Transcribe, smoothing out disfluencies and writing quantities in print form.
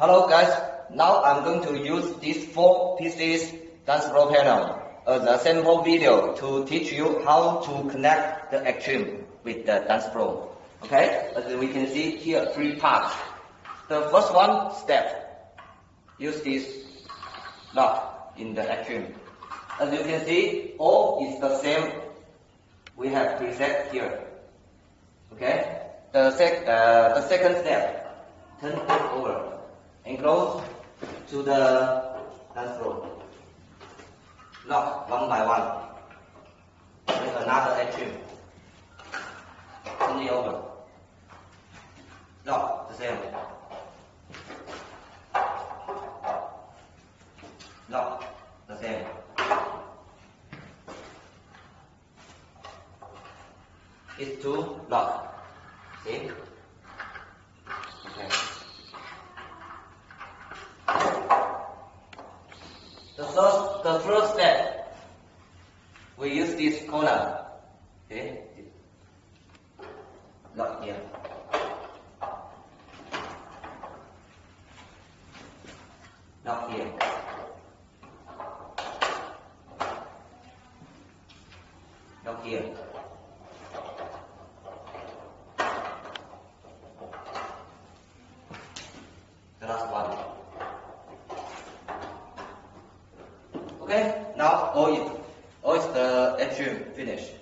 Hello guys, now I'm going to use these 4 pieces dance floor panel as a sample video to teach you how to connect the extreme with the dance floor. Okay, as we can see here, 3 parts. The first one, step. Use this lock in the extreme. As you can see, all is the same. We have preset here. Okay, the second step, turn it over and close to the dance floor. Lock one by one. With another extreme. Turn it over. Lock the same. Lock the same. It's 2 lock. See? Okay. The first step, we use this corner. See? Lock here. Lock here. Lock here. The last one. Okay, now all is the extreme finished.